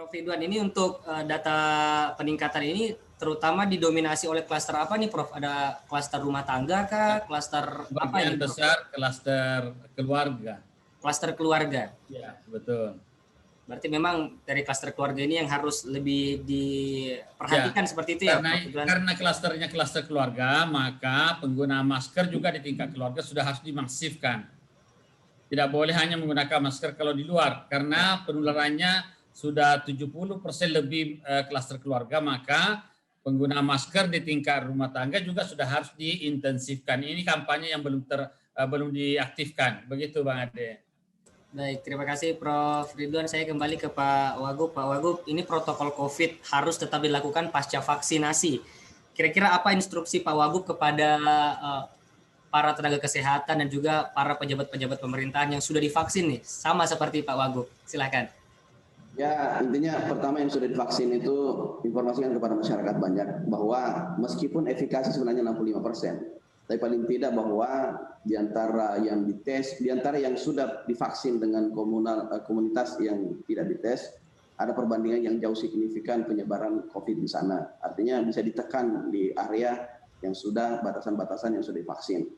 Prof. Ridwan, ini untuk data peningkatan ini terutama didominasi oleh klaster apa nih, Prof? Ada klaster rumah tangga kah? Klaster apa ini, Prof? Besar klaster keluarga. Klaster keluarga. Ya, betul. Berarti memang dari klaster keluarga ini yang harus lebih diperhatikan ya, seperti itu ya, Prof. Karena klasternya klaster keluarga, maka pengguna masker juga di tingkat keluarga sudah harus dimasifkan. Tidak boleh hanya menggunakan masker kalau di luar, karena penularannya sudah 70% lebih klaster keluarga, maka pengguna masker di tingkat rumah tangga juga sudah harus diintensifkan. Ini kampanye yang belum diaktifkan. Begitu Bang Ade. Baik, terima kasih Prof. Ridwan. Saya kembali ke Pak Wagub. Pak Wagub, ini protokol COVID harus tetap dilakukan pasca vaksinasi. Kira-kira apa instruksi Pak Wagub kepada para tenaga kesehatan dan juga para pejabat-pejabat pemerintahan yang sudah divaksin nih? Sama seperti Pak Wagub. Silakan. Ya, intinya pertama yang sudah divaksin itu informasikan kepada masyarakat banyak bahwa meskipun efikasi sebenarnya 65%, tapi paling tidak bahwa di antara yang dites, di antara yang sudah divaksin dengan komunitas yang tidak dites, ada perbandingan yang jauh signifikan penyebaran COVID di sana. Artinya bisa ditekan di area yang sudah batasan-batasan yang sudah divaksin.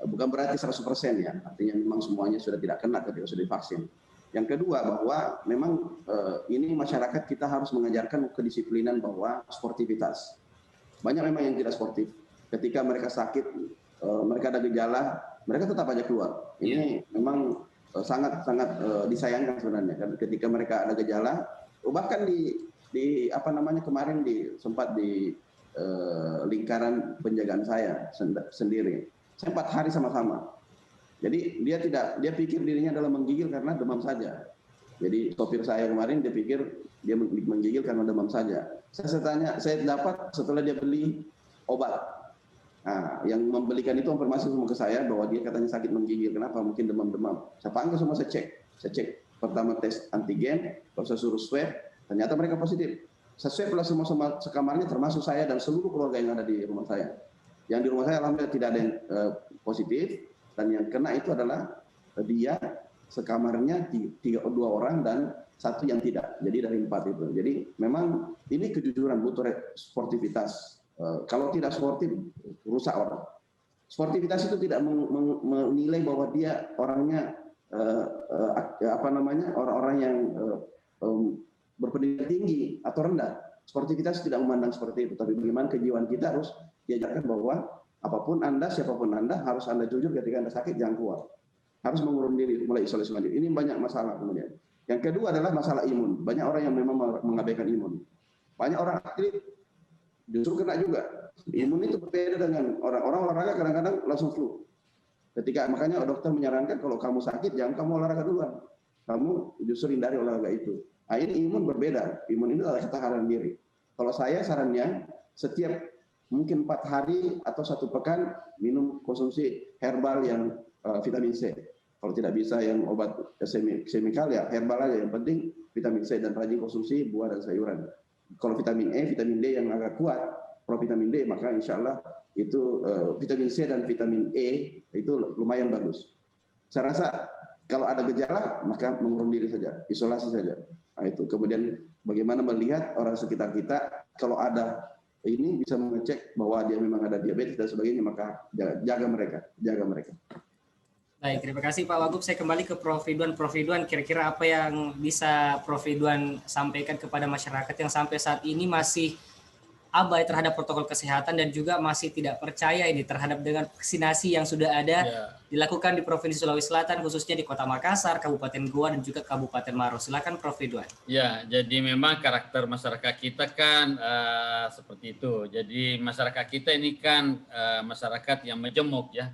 Bukan berarti 100% ya, artinya memang semuanya sudah tidak kena ketika sudah divaksin. Yang kedua bahwa memang ini masyarakat kita harus mengajarkan kedisiplinan bahwa sportivitas. Banyak memang yang tidak sportif. Ketika mereka sakit, mereka ada gejala, mereka tetap aja keluar. Ini memang sangat-sangat disayangkan sebenarnya. Karena ketika mereka ada gejala, bahkan di apa namanya kemarin sempat di lingkaran penjagaan saya sendiri. Saya 4 hari sama-sama. Jadi dia pikir dirinya adalah menggigil karena demam saja. Jadi sopir saya kemarin dia pikir dia menggigil karena demam saja. Saya dapat setelah dia beli obat. Nah, yang membelikan itu informasi semua ke saya bahwa dia katanya sakit menggigil. Kenapa? Mungkin demam-demam. Saya panggil semua, saya cek. Pertama tes antigen, lalu saya suruh swab. Ternyata mereka positif. Saya swab lah semua sekamarnya termasuk saya dan seluruh keluarga yang ada di rumah saya. Yang di rumah saya alhamdulillah tidak ada yang positif. Dan yang kena itu adalah dia sekamarnya 2 orang dan 1 yang tidak. Jadi dari 4 itu. Jadi memang ini kejujuran, butuh sportivitas. Kalau tidak sportif, rusak orang. Sportivitas itu tidak menilai bahwa dia orangnya orang-orang yang berpendidikan tinggi atau rendah. Sportivitas tidak memandang seperti itu. Tapi bagaimana kejiwaan kita harus diajarkan bahwa apapun Anda, siapapun Anda, harus Anda jujur ketika Anda sakit, jangan keluar. Harus mengurung diri, mulai isolasi mandiri. Ini banyak masalah kemudian. Yang kedua adalah masalah imun. Banyak orang yang memang mengabaikan imun. Banyak orang atlet justru kena juga. Imun itu berbeda dengan orang olahraga kadang-kadang langsung flu. Makanya dokter menyarankan kalau kamu sakit, jangan kamu olahraga duluan. Kamu justru hindari olahraga itu. Nah, ini imun berbeda. Imun ini adalah ketahanan diri. Kalau saya sarannya, setiap mungkin 4 hari atau 1 pekan minum konsumsi herbal yang vitamin C. Kalau tidak bisa yang obat semikal ya herbal aja. Yang penting vitamin C dan rajin konsumsi buah dan sayuran. Kalau vitamin E, vitamin D yang agak kuat, provitamin D, maka insya Allah itu vitamin C dan vitamin E itu lumayan bagus. Saya rasa kalau ada gejala maka mengurung diri saja, isolasi saja. Nah, itu kemudian bagaimana melihat orang sekitar kita kalau ada ini bisa mengecek bahwa dia memang ada diabetes dan sebagainya, maka jaga mereka. Baik, terima kasih Pak Wagub. Saya kembali ke Prof. Ridwan. Prof. Ridwan, kira-kira apa yang bisa Prof. Ridwan sampaikan kepada masyarakat yang sampai saat ini masih abai terhadap protokol kesehatan dan juga masih tidak percaya ini terhadap dengan vaksinasi yang sudah ada dilakukan di Provinsi Sulawesi Selatan, khususnya di Kota Makassar, Kabupaten Goa, dan juga Kabupaten Maros. Silakan Prof. Ridwan. Ya, jadi memang karakter masyarakat kita kan seperti itu. Jadi masyarakat kita ini kan masyarakat yang majemuk ya.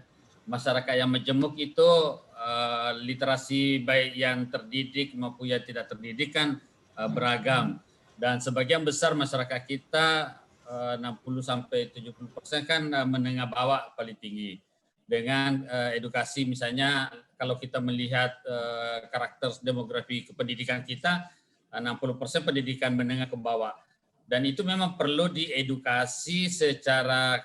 Masyarakat yang majemuk itu literasi baik yang terdidik maupun yang tidak terdidik kan beragam. Dan sebagian besar masyarakat kita 60-70% kan menengah bawah paling tinggi. Dengan edukasi misalnya kalau kita melihat karakter demografi kependidikan kita 60% pendidikan menengah ke bawah. Dan itu memang perlu diedukasi secara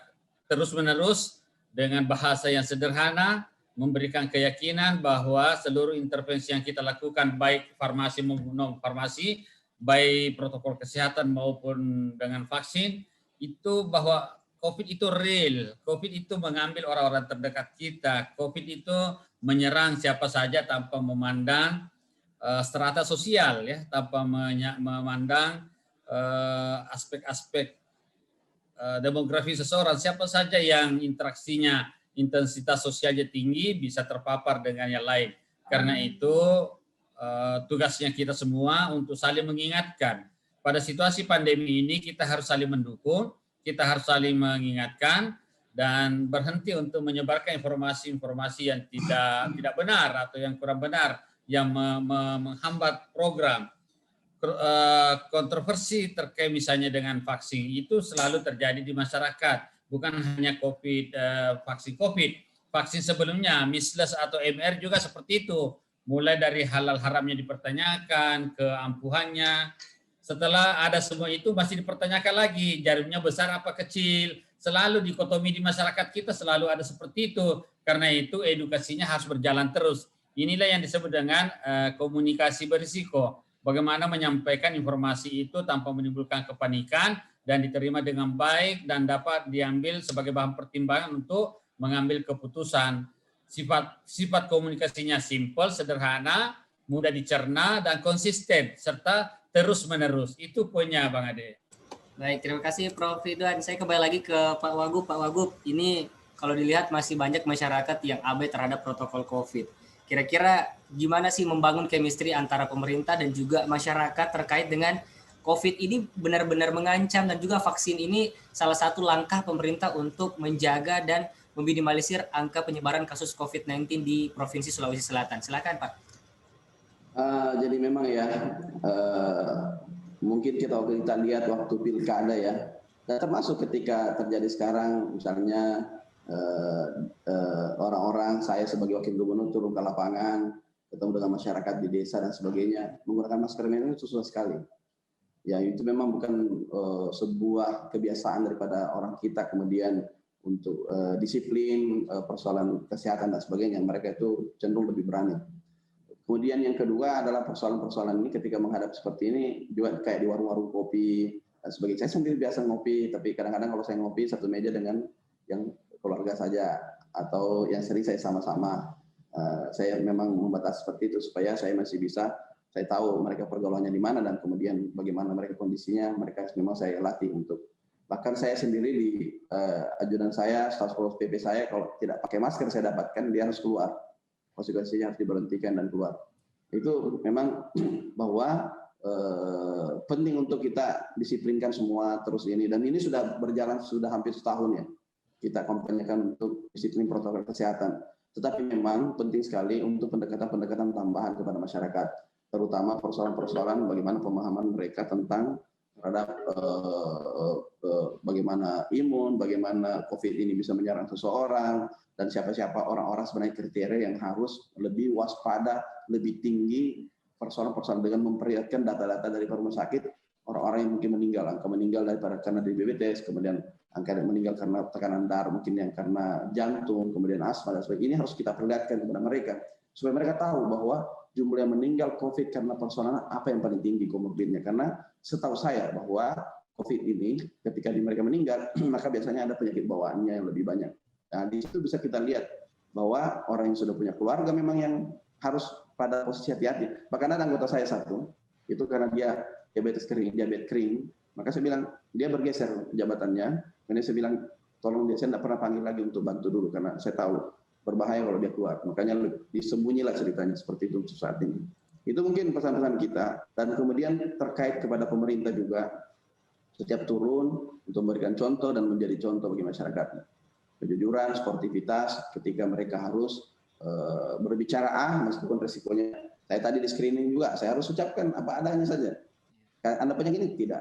terus-menerus dengan bahasa yang sederhana, memberikan keyakinan bahwa seluruh intervensi yang kita lakukan baik farmasi maupun non farmasi baik protokol kesehatan maupun dengan vaksin, itu bahwa COVID itu real, COVID itu mengambil orang-orang terdekat kita, COVID itu menyerang siapa saja tanpa memandang strata sosial, ya, tanpa memandang aspek-aspek demografi seseorang. Siapa saja yang interaksinya intensitas sosialnya tinggi bisa terpapar dengan yang lain. Karena itu tugasnya kita semua untuk saling mengingatkan. Pada situasi pandemi ini kita harus saling mendukung, kita harus saling mengingatkan dan berhenti untuk menyebarkan informasi-informasi yang tidak benar atau yang kurang benar yang menghambat program. Kontroversi terkait misalnya dengan vaksin itu selalu terjadi di masyarakat, bukan hanya vaksin COVID, vaksin sebelumnya, measles atau MR juga seperti itu, mulai dari halal haramnya dipertanyakan, keampuhannya, setelah ada semua itu masih dipertanyakan lagi, jarumnya besar apa kecil, selalu dikotomi di masyarakat kita selalu ada seperti itu, karena itu edukasinya harus berjalan terus. Inilah yang disebut dengan komunikasi berisiko. Bagaimana menyampaikan informasi itu tanpa menimbulkan kepanikan dan diterima dengan baik dan dapat diambil sebagai bahan pertimbangan untuk mengambil keputusan. Sifat komunikasinya simpel, sederhana, mudah dicerna dan konsisten serta terus-menerus. Itu poinnya Bang Ade. Baik, terima kasih Prof. Ridwan. Saya kembali lagi ke Pak Wagub. Pak Wagub, ini kalau dilihat masih banyak masyarakat yang abai terhadap protokol COVID. Kira-kira gimana sih membangun chemistry antara pemerintah dan juga masyarakat terkait dengan COVID ini benar-benar mengancam dan juga vaksin ini salah satu langkah pemerintah untuk menjaga dan meminimalisir angka penyebaran kasus COVID-19 di Provinsi Sulawesi Selatan. Silakan Pak. Jadi memang ya, mungkin kita lihat waktu pilkada ya, dan termasuk ketika terjadi sekarang misalnya orang-orang, saya sebagai wakil gubernur turun ke lapangan, ketemu dengan masyarakat di desa dan sebagainya, menggunakan masker memang itu susah sekali. Ya itu memang bukan sebuah kebiasaan daripada orang kita, kemudian untuk disiplin, persoalan kesehatan dan sebagainya, mereka itu cenderung lebih berani. Kemudian yang kedua adalah persoalan-persoalan ini ketika menghadap seperti ini, juga kayak di warung-warung kopi dan sebagainya. Saya sendiri biasa ngopi, tapi kadang-kadang kalau saya ngopi satu meja dengan yang keluarga saja atau yang sering saya sama-sama, saya memang membatasi seperti itu supaya saya masih bisa, saya tahu mereka pergaulannya di mana dan kemudian bagaimana mereka kondisinya, mereka memang saya latih untuk, bahkan saya sendiri di ajudan saya, staf PP saya kalau tidak pakai masker saya dapatkan dia harus keluar, konsekuensinya harus diberhentikan dan keluar. Itu memang bahwa penting untuk kita disiplinkan semua terus ini, dan ini sudah berjalan sudah hampir setahun ya. Kita kampanyekan untuk disiplin protokol kesehatan. Tetapi memang penting sekali untuk pendekatan-pendekatan tambahan kepada masyarakat, terutama persoalan-persoalan bagaimana pemahaman mereka tentang terhadap bagaimana imun, bagaimana COVID ini bisa menyerang seseorang, dan siapa-siapa orang-orang sebenarnya kriteria yang harus lebih waspada, lebih tinggi persoalan-persoalan dengan memperlihatkan data-data dari rumah sakit, orang-orang yang mungkin meninggal, angka meninggal daripada karena diabetes, kemudian angka yang meninggal karena tekanan darah, mungkin yang karena jantung, kemudian asma dan sebagainya. Ini harus kita perlihatkan kepada mereka supaya mereka tahu bahwa jumlah yang meninggal COVID karena persoalan apa yang paling tinggi komorbidnya. Karena setahu saya bahwa COVID ini ketika mereka meninggal maka biasanya ada penyakit bawaannya yang lebih banyak. Nah di situ bisa kita lihat bahwa orang yang sudah punya keluarga memang yang harus pada posisi hati-hati. Bahkan ada anggota saya satu itu karena dia diabetes kering, maka saya bilang dia bergeser jabatannya. Kemudian saya bilang, tolong dia, saya tidak pernah panggil lagi untuk bantu dulu, karena saya tahu berbahaya kalau dia keluar. Makanya disembunyilah ceritanya seperti itu saat ini. Itu mungkin pesan-pesan kita. Dan kemudian terkait kepada pemerintah juga, setiap turun untuk memberikan contoh dan menjadi contoh bagi masyarakat. Kejujuran, sportivitas, ketika mereka harus berbicara meskipun resikonya. Saya tadi di screening juga, saya harus ucapkan apa adanya saja. Anda penyakit ini tidak,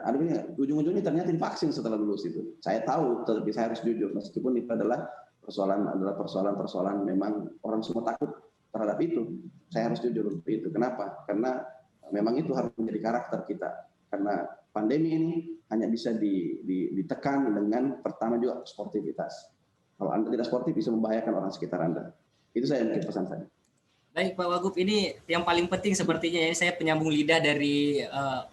ujung-ujungnya ternyata divaksin setelah lulus itu. Saya tahu, tetapi saya harus jujur meskipun itu adalah persoalan memang orang semua takut terhadap itu. Saya harus jujur untuk itu. Kenapa? Karena memang itu harus menjadi karakter kita. Karena pandemi ini hanya bisa ditekan dengan pertama juga sportivitas. Kalau Anda tidak sportif bisa membahayakan orang sekitar Anda. Itu saya mungkin pesan saya. Baik Pak Wagub, ini yang paling penting sepertinya ini saya penyambung lidah dari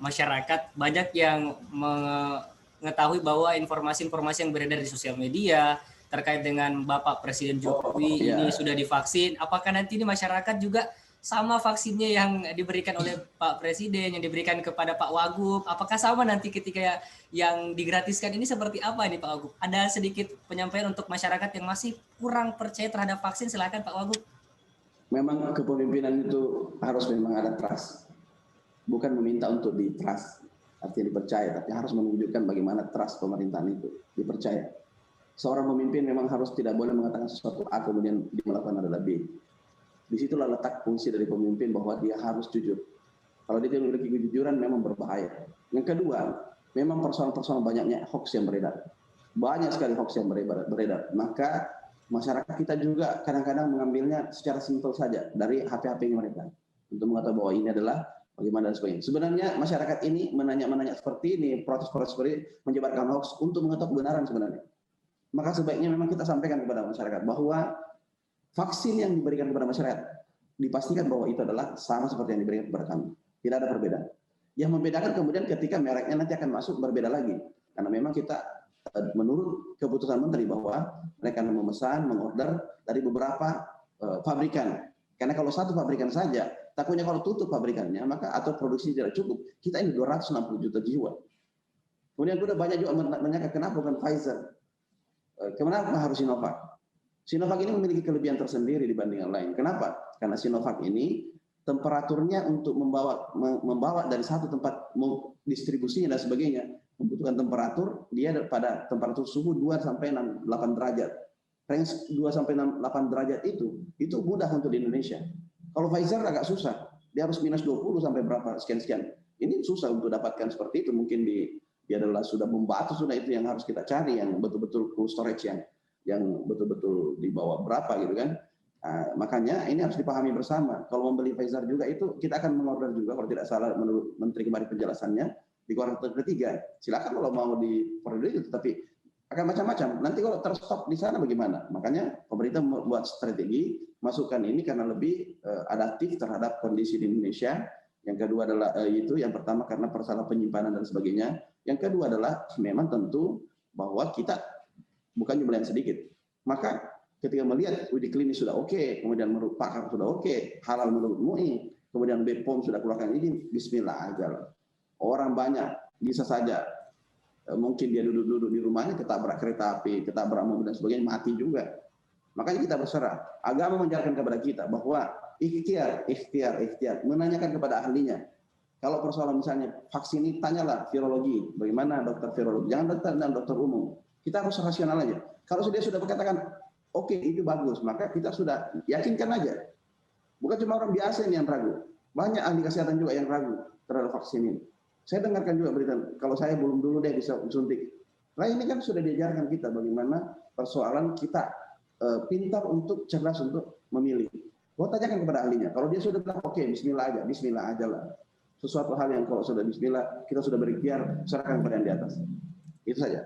masyarakat. Banyak yang mengetahui bahwa informasi-informasi yang beredar di sosial media terkait dengan Bapak Presiden Jokowi ini sudah divaksin. Apakah nanti ini masyarakat juga sama vaksinnya yang diberikan oleh Pak Presiden, yang diberikan kepada Pak Wagub? Apakah sama nanti ketika yang digratiskan ini seperti apa ini Pak Wagub? Ada sedikit penyampaian untuk masyarakat yang masih kurang percaya terhadap vaksin, silakan Pak Wagub. Memang kepemimpinan itu harus memang ada trust. Bukan meminta untuk di trust, artinya dipercaya, tapi harus menunjukkan bagaimana trust pemerintahan itu dipercaya. Seorang pemimpin memang harus tidak boleh mengatakan sesuatu A kemudian dia melakukan adalah B. Disitulah letak fungsi dari pemimpin bahwa dia harus jujur. Kalau dia tidak memiliki kejujuran memang berbahaya. Yang kedua, memang persoalan-persoalan banyaknya hoax yang beredar. Banyak sekali hoax yang beredar. Maka masyarakat kita juga kadang-kadang mengambilnya secara simpel saja dari HP-HP mereka untuk mengatakan bahwa ini adalah bagaimana dan sebagainya. Sebenarnya masyarakat ini menanya seperti ini, protes-protes seperti ini, menyebarkan hoax untuk mengetahui kebenaran sebenarnya. Maka sebaiknya memang kita sampaikan kepada masyarakat bahwa vaksin yang diberikan kepada masyarakat dipastikan bahwa itu adalah sama seperti yang diberikan kepada kami. Tidak ada perbedaan. Yang membedakan kemudian ketika mereknya nanti akan masuk berbeda lagi. Karena memang kita menurut keputusan menteri bahwa mereka memesan, mengorder dari beberapa pabrikan. Karena kalau satu pabrikan saja, takutnya kalau tutup pabrikannya, maka atau produksi tidak cukup, kita ini 260 juta jiwa. Kemudian sudah banyak juga menanyakan kenapa bukan Pfizer, kenapa harus Sinovac? Sinovac ini memiliki kelebihan tersendiri dibanding yang lain. Kenapa? Karena Sinovac ini temperaturnya untuk membawa dari satu tempat distribusinya dan sebagainya membutuhkan temperatur, dia pada temperatur suhu 2 sampai 8 derajat. Range 2 sampai 8 derajat itu mudah untuk di Indonesia. Kalau Pfizer agak susah, dia harus minus 20 sampai berapa sekian-sekian. Ini susah untuk dapatkan seperti itu, mungkin dia adalah sudah membatu, sudah itu yang harus kita cari, yang betul-betul cold storage yang betul-betul di bawah berapa gitu kan. Makanya ini harus dipahami bersama. Kalau membeli Pfizer juga itu kita akan mengorder juga kalau tidak salah menurut Menteri kemarin penjelasannya di kuartal ketiga. Silakan kalau mau di periode itu, tapi akan macam-macam. Nanti kalau terstok di sana bagaimana? Makanya pemerintah membuat strategi masukkan ini karena lebih adaptif terhadap kondisi di Indonesia. Yang kedua adalah itu yang pertama karena persoalan penyimpanan dan sebagainya. Yang kedua adalah memang tentu bahwa kita bukan jumlah yang sedikit. Maka ketika melihat uji klinis sudah oke, kemudian menurut pakar sudah oke, halal menurut MUI, kemudian BPOM sudah keluarkan izin, bismillah aja lah. Orang banyak bisa saja mungkin dia duduk-duduk di rumahnya ketabrak kereta api, ketabrak mobil dan sebagainya, mati juga. Makanya kita berserah. Agama mengajarkan kepada kita bahwa ikhtiar, menanyakan kepada ahlinya. Kalau persoalan misalnya vaksin ini, tanyalah virologi, bagaimana dokter virologi, jangan dokter umum. Kita harus rasional aja. Kalau dia sudah berkatakan, oke, itu bagus, maka kita sudah yakinkan aja. Bukan cuma orang biasa ini yang ragu. Banyak ahli kesehatan juga yang ragu terhadap vaksin ini. Saya dengarkan juga berita, kalau saya belum dulu deh bisa suntik. Nah ini kan sudah diajarkan kita bagaimana persoalan kita pintar untuk cerdas untuk memilih. Gua tanyakan kepada ahlinya. Kalau dia sudah bilang oke, bismillah aja lah. Sesuatu hal yang kalau sudah bismillah, kita sudah berikhtiar, serahkan kepada yang di atas. Itu saja.